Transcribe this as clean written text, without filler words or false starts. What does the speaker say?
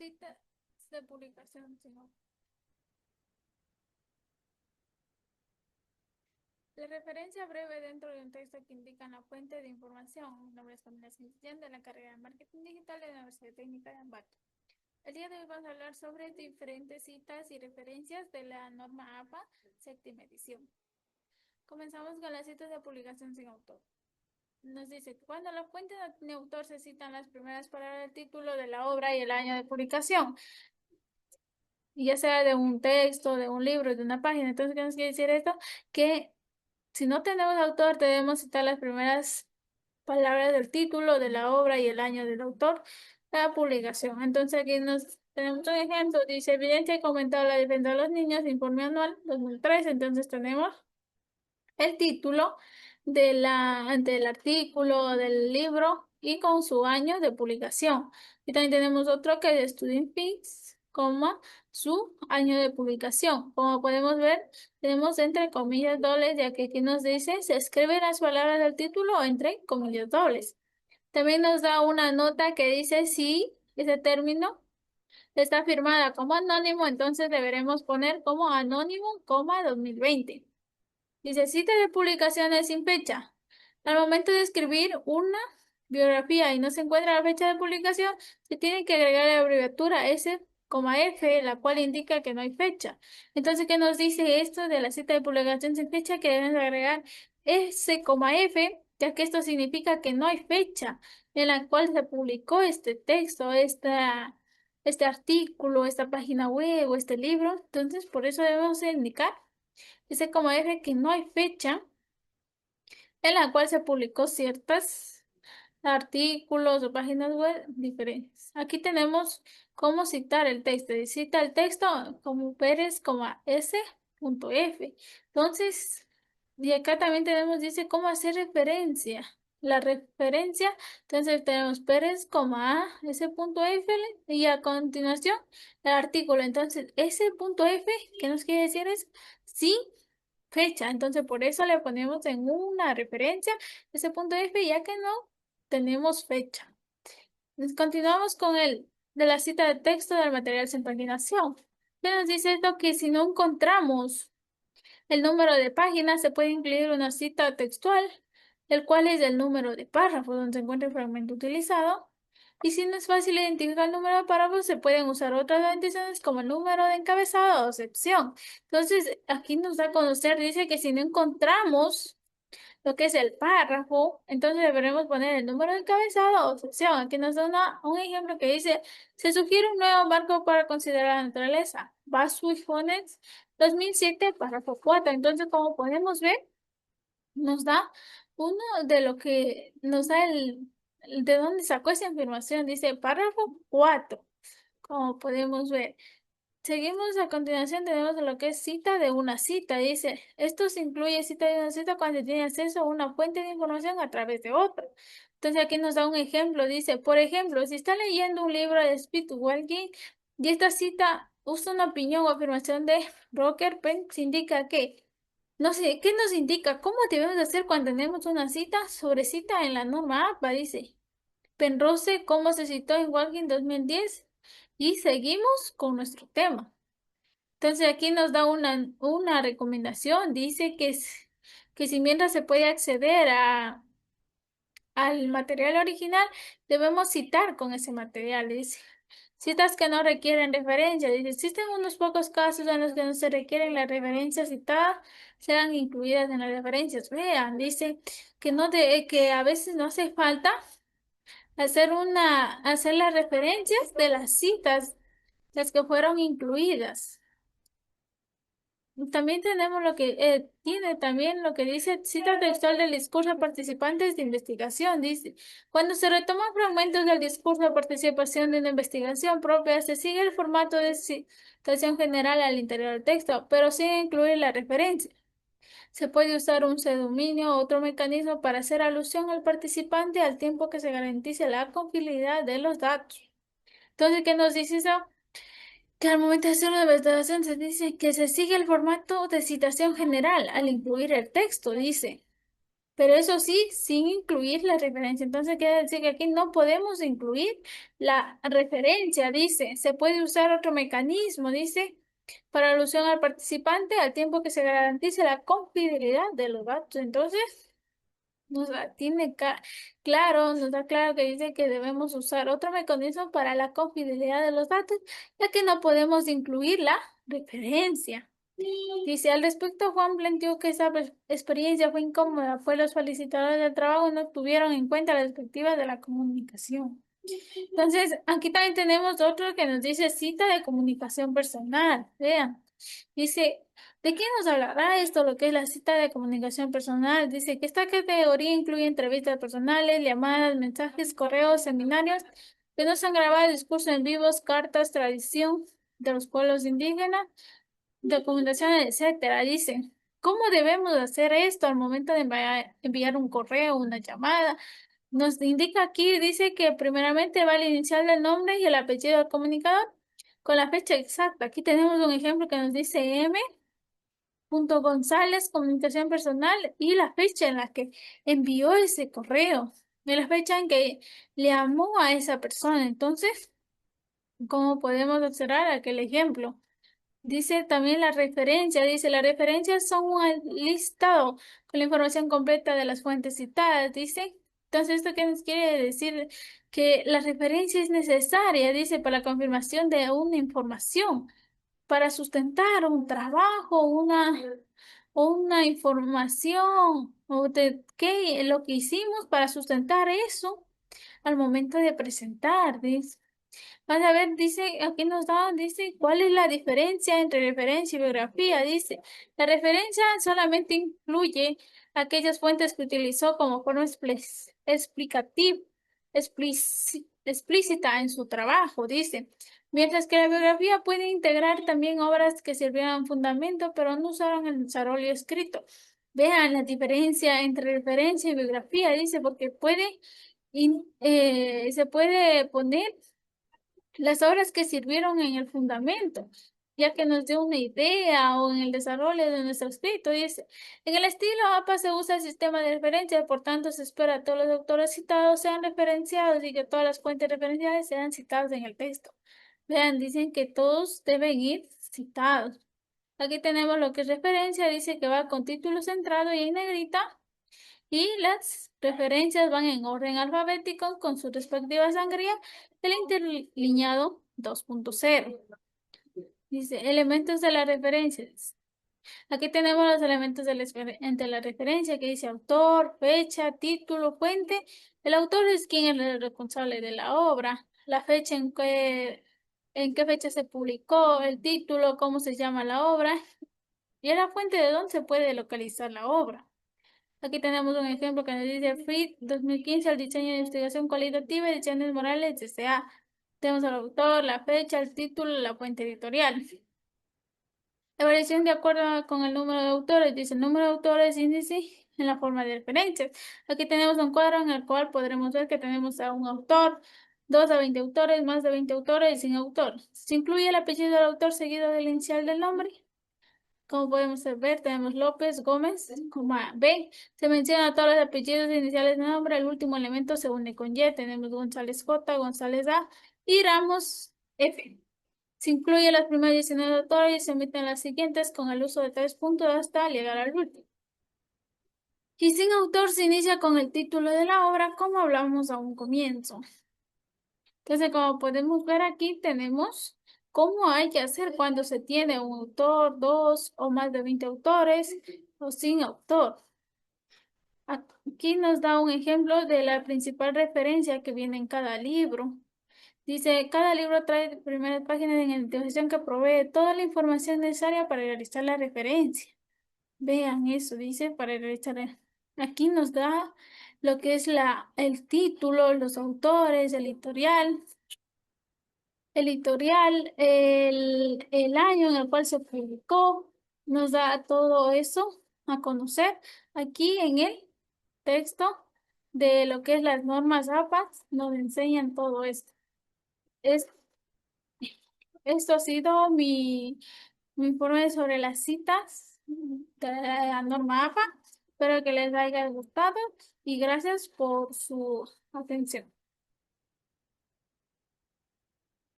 citas de publicación, sino la referencia breve dentro de un texto que indica la fuente de información. Nombre es Camila Santillán de la carrera de Marketing Digital de la Universidad Técnica de Ambato. El día de hoy vamos a hablar sobre diferentes citas y referencias de la norma APA, séptima edición. Comenzamos con las citas de publicación sin autor. Nos dice, cuando la fuente no tiene autor se citan las primeras palabras del título de la obra y el año de publicación, ya sea de un texto, de un libro, de una página. Entonces, ¿qué nos quiere decir esto? Que si no tenemos autor, debemos citar las primeras palabras del título de la obra y el año del autor de la publicación. Entonces, aquí nos tenemos un ejemplo, dice, evidencia y comentado la defensa de los niños, informe anual 2003. Entonces, tenemos el título del artículo, del libro y con su año de publicación. Y también tenemos otro que es Student Fees, su año de publicación. Como podemos ver, tenemos entre comillas dobles, ya que aquí nos dice, se escriben las palabras del título entre comillas dobles. También nos da una nota que dice si ese término está firmada como anónimo, entonces deberemos poner como anónimo, 2020. Dice cita de publicaciones sin fecha. Al momento de escribir una biografía y no se encuentra la fecha de publicación, se tiene que agregar la abreviatura S, F, la cual indica que no hay fecha. Entonces, ¿qué nos dice esto de la cita de publicación sin fecha? Que debemos agregar S, F, ya que esto significa que no hay fecha en la cual se publicó este texto, este artículo, esta página web o este libro. Entonces, por eso debemos indicar dice como F que no hay fecha en la cual se publicó ciertos artículos o páginas web diferentes. Aquí tenemos cómo citar el texto. Y cita el texto como Pérez, S.F. Entonces, y acá también tenemos, dice cómo hacer referencia. La referencia, entonces tenemos Pérez, S.F. y a continuación el artículo. Entonces, S.F, ¿qué nos quiere decir eso? Sí fecha. Entonces, por eso le ponemos en una referencia ese punto F, ya que no tenemos fecha. Continuamos con el de la cita de texto del material sin paginación. ¿Qué nos dice esto? Que si no encontramos el número de páginas, se puede incluir una cita textual, el cual es el número de párrafo donde se encuentra el fragmento utilizado. Y si no es fácil identificar el número de párrafos, se pueden usar otras identificaciones como el número de encabezado o sección. Entonces, aquí nos da a conocer, dice que si no encontramos lo que es el párrafo, entonces deberemos poner el número de encabezado o sección. Aquí nos da un ejemplo que dice, se sugiere un nuevo marco para considerar la naturaleza. Basui Fonets 2007, párrafo 4. Entonces, como podemos ver, nos da uno de lo que nos da de dónde sacó esa información. Dice párrafo 4, como podemos ver. Seguimos a continuación, tenemos lo que es cita de una cita. Dice, esto se incluye cita de una cita cuando se tiene acceso a una fuente de información a través de otra. Entonces aquí nos da un ejemplo. Dice, por ejemplo, si está leyendo un libro de Spitwalking y esta cita usa una opinión o afirmación de Rocker Penn, indica que no sé, ¿qué nos indica? ¿Cómo debemos hacer cuando tenemos una cita sobre cita en la norma APA? Dice Penrose, cómo se citó en Walking 2010 y seguimos con nuestro tema. Entonces aquí nos da una recomendación, dice que si mientras se puede acceder al material original, debemos citar con ese material, dice. Citas que no requieren referencia. Dice, existen unos pocos casos en los que no se requieren las referencias citadas, sean incluidas en las referencias. Vean, dice que que a veces no hace falta hacer las referencias de las citas, las que fueron incluidas. También tenemos lo que tiene también lo que dice cita textual del discurso a participantes de investigación. Dice, cuando se retoman fragmentos del discurso de participación de una investigación propia, se sigue el formato de citación general al interior del texto, pero sin incluir la referencia. Se puede usar un pseudominio o otro mecanismo para hacer alusión al participante al tiempo que se garantice la confiabilidad de los datos. Entonces, ¿qué nos dice eso? Que al momento de hacer una investigación se dice que se sigue el formato de citación general al incluir el texto, dice. pero eso sí, sin incluir la referencia. Entonces, quiere decir que aquí no podemos incluir la referencia, dice. Se puede usar otro mecanismo, dice, para alusión al participante al tiempo que se garantice la confidencialidad de los datos. Entonces, nos da, claro, nos da claro que dice que debemos usar otro mecanismo para la confidencialidad de los datos, ya que no podemos incluir la referencia. Dice, al respecto, Juan planteó que esa experiencia fue incómoda, pues los solicitadores del trabajo no tuvieron en cuenta las perspectivas de la comunicación. Entonces, aquí también tenemos otro que nos dice cita de comunicación personal. Vean, dice, ¿de qué nos hablará esto, lo que es la cita de comunicación personal? Dice que esta categoría incluye entrevistas personales, llamadas, mensajes, correos, seminarios, que no se han grabado, discursos en vivos, cartas, tradición de los pueblos indígenas, documentación, etcétera. Dice, ¿cómo debemos hacer esto al momento de enviar un correo, una llamada? Nos indica aquí, dice que primeramente va el inicial del nombre y el apellido del comunicador con la fecha exacta. Aquí tenemos un ejemplo que nos dice M. González, comunicación personal y la fecha en la que envió ese correo y la fecha en que le llamó a esa persona. Entonces, ¿cómo podemos observar aquel ejemplo? Dice también la referencia, dice, las referencias son un listado con la información completa de las fuentes citadas, dice. Entonces, ¿esto qué nos quiere decir? Que la referencia es necesaria, dice, para la confirmación de una información, para sustentar un trabajo, una información, o de qué, lo que hicimos para sustentar eso al momento de presentar, dice. Vas a ver, dice, aquí nos da, dice, ¿cuál es la diferencia entre referencia y biografía? Dice, la referencia solamente incluye aquellas fuentes que utilizó como forma explicativa, explícita en su trabajo, dice. Mientras que la biografía puede integrar también obras que sirvieron fundamento, pero no usaron el desarrollo escrito. Vean la diferencia entre referencia y biografía, dice, porque se puede poner las obras que sirvieron en el fundamento, ya que nos dio una idea o en el desarrollo de nuestro escrito. Dice, en el estilo APA se usa el sistema de referencia, por tanto se espera que todos los autores citados sean referenciados y que todas las fuentes referenciadas sean citadas en el texto. Vean, dicen que todos deben ir citados. Aquí tenemos lo que es referencia, dice que va con título centrado y en negrita, y las referencias van en orden alfabético con su respectiva sangría del interlineado 2.0. Dice, elementos de las referencias. Aquí tenemos los elementos de la referencia que dice autor, fecha, título, fuente. El autor es quien es el responsable de la obra, la fecha en qué fecha se publicó, el título, cómo se llama la obra y la fuente de dónde se puede localizar la obra. Aquí tenemos un ejemplo que nos dice FRIT 2015, el diseño de investigación cualitativa, ediciones Morales, S.A. Tenemos al autor, la fecha, el título, la fuente editorial. Evaluación de acuerdo con el número de autores, dice el número de autores índice en la forma de referencias. Aquí tenemos un cuadro en el cual podremos ver que tenemos a un autor, 2 a 20 autores, más de 20 autores y sin autor. Se incluye el apellido del autor seguido del inicial del nombre. Como podemos ver, tenemos López, Gómez, coma B. Se menciona todos los apellidos iniciales de nombre. El último elemento se une con Y. Tenemos González J, González A y Ramos F. Se incluye las primeras 19 autores y se omiten las siguientes con el uso de 3 puntos hasta llegar al último. Y sin autor se inicia con el título de la obra, como hablamos a un comienzo. Entonces, como podemos ver aquí, tenemos cómo hay que hacer cuando se tiene un autor, dos o más de 20 autores o sin autor. Aquí nos da un ejemplo de la principal referencia que viene en cada libro. Dice, cada libro trae primeras páginas de identificación que provee toda la información necesaria para realizar la referencia. Vean eso, dice, para realizar. Aquí nos da lo que es el título, los autores, el año en el cual se publicó, nos da todo eso a conocer aquí en el texto de lo que es las normas APA, nos enseñan todo esto. Es, Esto ha sido mi informe sobre las citas de la norma APA. Espero que les haya gustado y gracias por su atención.